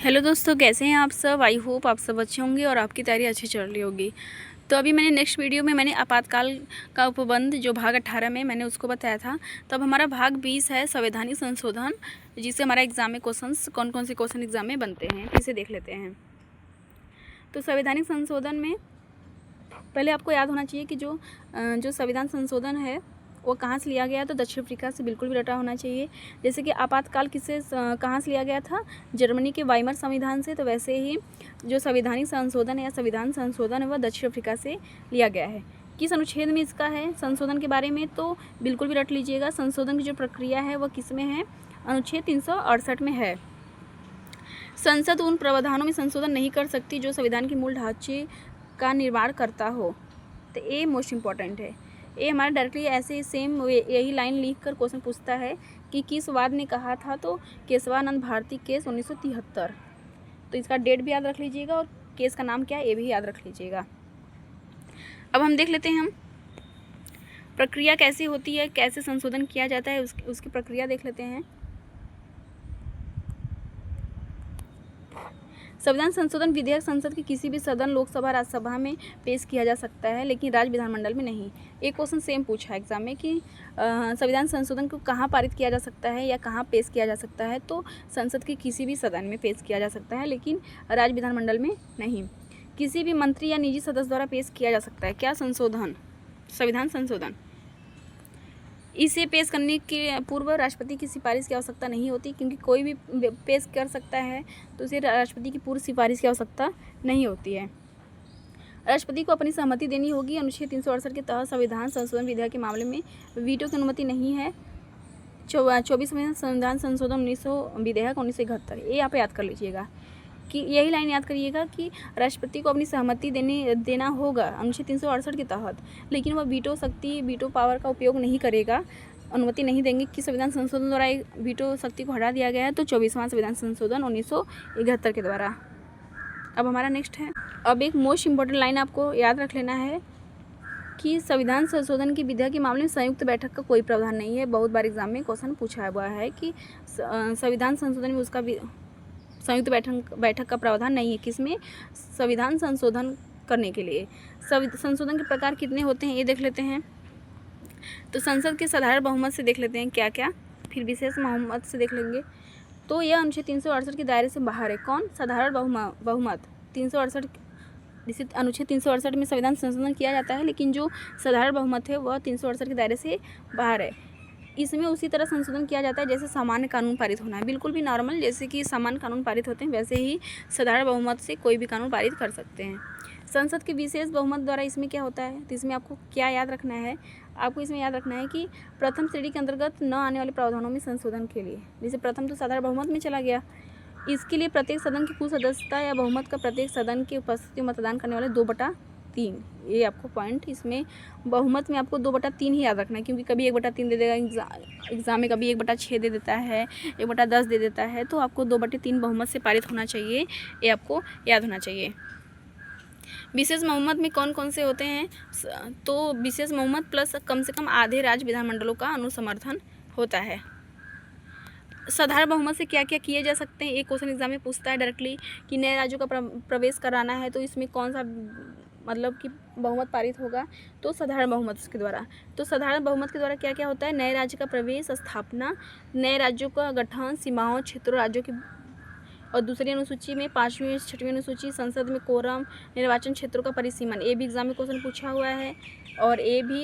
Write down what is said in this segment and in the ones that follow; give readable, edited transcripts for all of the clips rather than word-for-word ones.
Hello दोस्तों, कैसे हैं आप सब। आई होप आप सब अच्छे होंगे और आपकी तैयारी अच्छी चल रही होगी। तो अभी मैंने नेक्स्ट वीडियो में मैंने आपातकाल का उपबंध जो भाग 18 में मैंने उसको बताया था। तो अब हमारा भाग 20 है संवैधानिक संशोधन, जिससे हमारा एग्जाम में क्वेश्चंस कौन कौन से क्वेश्चन एग्जाम में बनते हैं इसे देख लेते हैं। तो संवैधानिक संशोधन में पहले आपको याद होना चाहिए कि जो संविधान संशोधन है वो कहाँ से लिया गया। तो दक्षिण अफ्रीका से बिल्कुल भी रटा होना चाहिए। जैसे कि आपातकाल किससे कहाँ से लिया गया था, जर्मनी के वाइमर संविधान से। तो वैसे ही जो संवैधानिक संशोधन या संविधान संशोधन है वह दक्षिण अफ्रीका से लिया गया है। किस अनुच्छेद में इसका है संशोधन के बारे में, तो बिल्कुल भी रट लीजिएगा। संशोधन की जो प्रक्रिया है वह किस में है, अनुच्छेद 368 में है। संसद उन प्रावधानों में संशोधन नहीं कर सकती जो संविधान के मूल ढांचे का निर्माण करता हो। तो ये मोस्ट इम्पॉर्टेंट है। ये हमारा डायरेक्टली ऐसे सेम यही लाइन लिख कर क्वेश्चन पूछता है कि किस वाद ने कहा था, तो केशवानंद भारती केस 1973। तो इसका डेट भी याद रख लीजिएगा और केस का नाम क्या है ये भी याद रख लीजिएगा। अब हम देख लेते हैं हम प्रक्रिया कैसी होती है, कैसे संशोधन किया जाता है, उसकी प्रक्रिया देख लेते हैं। संविधान संशोधन विधेयक संसद के किसी भी सदन, लोकसभा, राज्यसभा में पेश किया जा सकता है, लेकिन राज्य विधानमंडल में नहीं। एक क्वेश्चन सेम पूछा है एग्जाम में कि संविधान संशोधन को कहाँ पारित किया जा सकता है या कहाँ पेश किया जा सकता है। तो संसद के किसी भी सदन में पेश किया जा सकता है, लेकिन राज्य विधानमंडल में नहीं। किसी भी मंत्री या निजी सदस्य द्वारा पेश किया जा सकता है क्या, संशोधन, संविधान संशोधन। इसे पेश करने के पूर्व राष्ट्रपति की सिफारिश की आवश्यकता नहीं होती, क्योंकि कोई भी पेश कर सकता है तो उसे राष्ट्रपति की पूर्व सिफारिश की आवश्यकता नहीं होती है। राष्ट्रपति को अपनी सहमति देनी होगी। अनुच्छेद 368 के तहत संविधान संशोधन विधेयक के मामले में वीटो की अनुमति नहीं है। 24वें संविधान संशोधन 1900 विधेयक 1971, ये आप याद कर लीजिएगा कि यही लाइन याद करिएगा कि राष्ट्रपति को अपनी सहमति देना होगा अनुच्छेद 368 के तहत, लेकिन वह वीटो शक्ति, वीटो पावर का उपयोग नहीं करेगा, अनुमति नहीं देंगे कि संविधान संशोधन द्वारा वीटो शक्ति को हटा दिया गया है। तो 24वां संविधान संशोधन 1971 के द्वारा। अब हमारा नेक्स्ट है, अब एक मोस्ट इम्पॉर्टेंट लाइन आपको याद रख लेना है कि संविधान संशोधन की विधेयक के मामले में संयुक्त बैठक का कोई प्रावधान नहीं है। बहुत बार एग्जाम में क्वेश्चन पूछा हुआ है कि संविधान संशोधन में उसका संयुक्त बैठक का प्रावधान नहीं है। किसमें, संविधान संशोधन करने के लिए। संशोधन के प्रकार कितने होते हैं ये देख लेते हैं। तो संसद के साधारण बहुमत से देख लेते हैं क्या क्या, फिर विशेष बहुमत से देख लेंगे। तो यह अनुच्छेद 368 के दायरे से बाहर है। कौन, साधारण बहुमत। 368 जिसे अनुच्छेद 368 में संविधान संशोधन किया जाता है, लेकिन जो साधारण बहुमत है वह 368 के दायरे से बाहर है। इसमें उसी तरह संशोधन किया जाता है जैसे सामान्य कानून पारित होना है, बिल्कुल भी नॉर्मल जैसे कि सामान्य कानून पारित होते हैं वैसे ही साधारण बहुमत से कोई भी कानून पारित कर सकते हैं। संसद के विशेष बहुमत द्वारा इसमें क्या होता है, तो इसमें आपको क्या याद रखना है, आपको इसमें याद रखना है कि प्रथम श्रेणी के अंतर्गत न आने वाले प्रावधानों में संशोधन के लिए, जैसे प्रथम तो साधारण बहुमत में चला गया, इसके लिए प्रत्येक सदन की कुल सदस्यता या बहुमत का प्रत्येक सदन की उपस्थिति में मतदान करने वाले 2/3। ये आपको पॉइंट, इसमें बहुमत में आपको 2/3 ही याद रखना है, क्योंकि कभी 1/3 दे देगा एग्जाम में, कभी 1/6 दे देता है, 1/10 दे देता है। तो आपको 2/3 बहुमत से पारित होना चाहिए, ये आपको याद होना चाहिए। विशेष बहुमत में कौन कौन से होते हैं, तो विशेष बहुमत प्लस कम से कम आधे राज्य विधानमंडलों का अनुसमर्थन होता है। साधारण बहुमत से क्या क्या किए जा सकते हैं, एक क्वेश्चन एग्जाम में पूछता है डायरेक्टली कि नए राज्यों का प्रवेश कराना है, तो इसमें कौन सा मतलब कि बहुमत पारित होगा, तो साधारण बहुमत के द्वारा। तो साधारण बहुमत के द्वारा क्या क्या होता है, नए राज्य का प्रवेश, स्थापना, नए राज्यों का गठन, सीमाओं, क्षेत्रों, राज्यों की। और दूसरी अनुसूची में 5वीं 6वीं अनुसूची, संसद में कोरम, निर्वाचन क्षेत्रों का परिसीमन, ये भी एग्जाम में क्वेश्चन पूछा हुआ है। और ये भी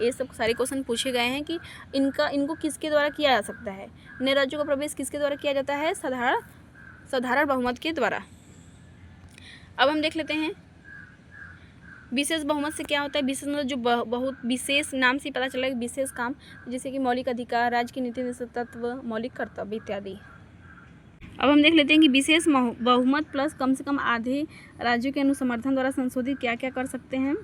ये सब सारे क्वेश्चन पूछे गए हैं कि इनको किसके द्वारा किया जा सकता है, नए राज्यों का प्रवेश किसके द्वारा किया जाता है, साधारण बहुमत के द्वारा। अब हम देख लेते हैं विशेष बहुमत से क्या होता है। विशेष मतलब जो बहुत विशेष, नाम से पता चला विशेष काम, जैसे कि मौलिक अधिकार, राज्य की नीति तत्व, मौलिक कर्तव्य इत्यादि। अब हम देख लेते हैं कि विशेष बहुमत प्लस कम से कम आधे राज्यों के अनुसमर्थन द्वारा संशोधित क्या क्या कर सकते हैं।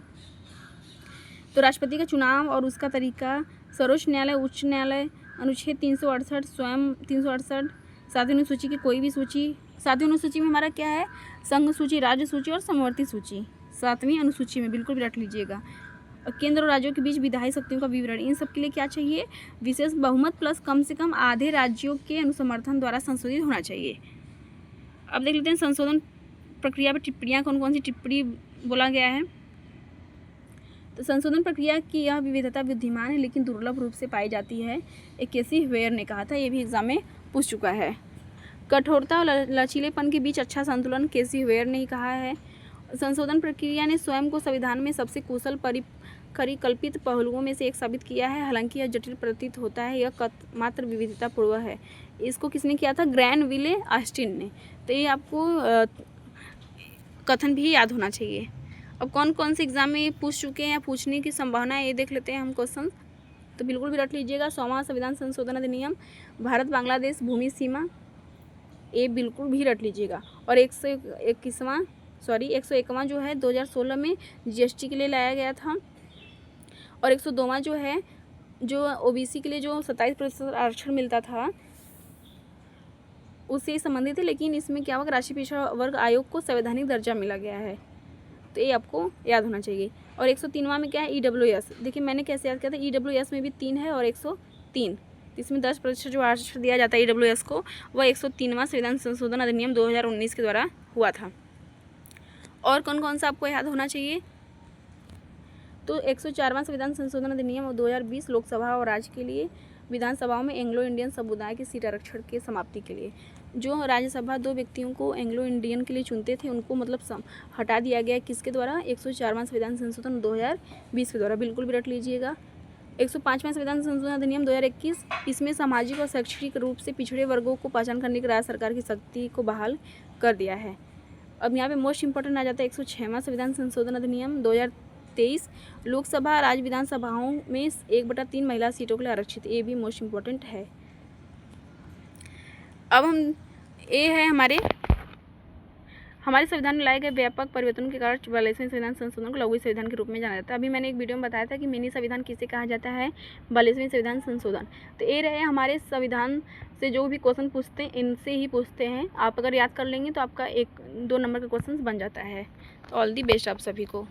तो राष्ट्रपति का चुनाव और उसका तरीका, सर्वोच्च न्यायालय, उच्च न्यायालय, अनुच्छेद 368 स्वयं 368, 7वीं अनुसूची की कोई भी सूची। 7वीं अनुसूची में हमारा क्या है, संघ सूची, राज्य सूची और समवर्ती सूची। 7वीं अनुसूची में बिल्कुल भी रट लीजिएगा। केंद्र और राज्यों के बीच विधायी शक्तियों का विवरण, इन सब के लिए क्या चाहिए, विशेष बहुमत प्लस कम से कम आधे राज्यों के अनुसमर्थन द्वारा संशोधित होना चाहिए। अब देख लेते हैं संशोधन प्रक्रिया पर टिप्पणियाँ, कौन कौन सी टिप्पणी बोला गया है। तो संशोधन प्रक्रिया की यह विविधता बुद्धिमान है लेकिन दुर्लभ रूप से पाई जाती है, एक केसी वेयर ने कहा था। ये भी एग्जाम में पूछ चुका है। कठोरता और लचीलेपन के बीच अच्छा संतुलन, केसी वेयर ने ही कहा है। संशोधन प्रक्रिया ने स्वयं को संविधान में सबसे कुशल परिकल्पित पहलुओं में से एक साबित किया है। हालांकि यह जटिल प्रतीत होता है, यह मात्र विविधतापूर्ण है। इसको किसने किया था? ग्रैनविले ऑस्टिन ने। तो ये आपको कथन भी याद होना चाहिए। अब कौन कौन से एग्जाम में पूछ चुके हैं या पूछने की संभावना है, ये देख लेते हैं हम क्वेश्चन। तो बिल्कुल भी रट लीजिएगा। 100वां संविधान संशोधन अधिनियम, भारत बांग्लादेश भूमि सीमा, ये बिल्कुल भी रट लीजिएगा। और 101वां जो है 2016 में GST के लिए लाया गया था। और 102वां जो है, जो OBC के लिए जो 27% आरक्षण मिलता था उससे संबंधित है, लेकिन इसमें क्या हुआ, राष्ट्रीय पिछड़ा वर्ग आयोग को संवैधानिक दर्जा मिला गया है। तो ये आपको याद होना चाहिए। और 103वां में क्या है? EWS। देखिए मैंने कैसे याद किया था, EWS में भी 3 है और 103, इसमें 10% जो आरक्षण दिया जाता है EWS को, वह 103वां संविधान संशोधन अधिनियम 2019 के द्वारा हुआ था। और कौन कौन सा आपको याद होना चाहिए? तो 104वां संविधान संशोधन अधिनियम 2020 लोकसभा और राज्य के लिए विधानसभाओं में एंग्लो इंडियन समुदाय की सीट आरक्षण के समाप्ति के लिए। जो राज्यसभा 2 व्यक्तियों को एंग्लो इंडियन के लिए चुनते थे उनको मतलब हटा दिया गया। किसके द्वारा? 104वां संविधान संशोधन 2020 के द्वारा। बिल्कुल भी रट लीजिएगा। 105वां संविधान संशोधन अधिनियम 2021, इसमें सामाजिक और शैक्षणिक रूप से पिछड़े वर्गों को पहचान करने की राज्य सरकार की शक्ति को बहाल कर दिया है। अब यहाँ पे मोस्ट इंपॉर्टेंट आ जाता है 106वां संविधान संशोधन अधिनियम 2023, लोकसभा राज्य विधानसभाओं में 1/3 महिला सीटों के लिए आरक्षित। ये भी मोस्ट इम्पोर्टेंट है। अब ये है हमारे संविधान में लाए गए व्यापक परिवर्तनों के कारण 42वें संविधान संशोधन को लघु संविधान के रूप में जाना जाता है। अभी मैंने एक वीडियो में बताया था कि मिनी संविधान किसे कहा जाता है, 42वें संविधान संशोधन। तो ये रहे हमारे संविधान से जो भी क्वेश्चन पूछते हैं इनसे ही पूछते हैं। आप अगर याद कर लेंगे तो आपका 1-2 नंबर का क्वेश्चन बन जाता है। तो ऑल दी बेस्ट आप सभी को।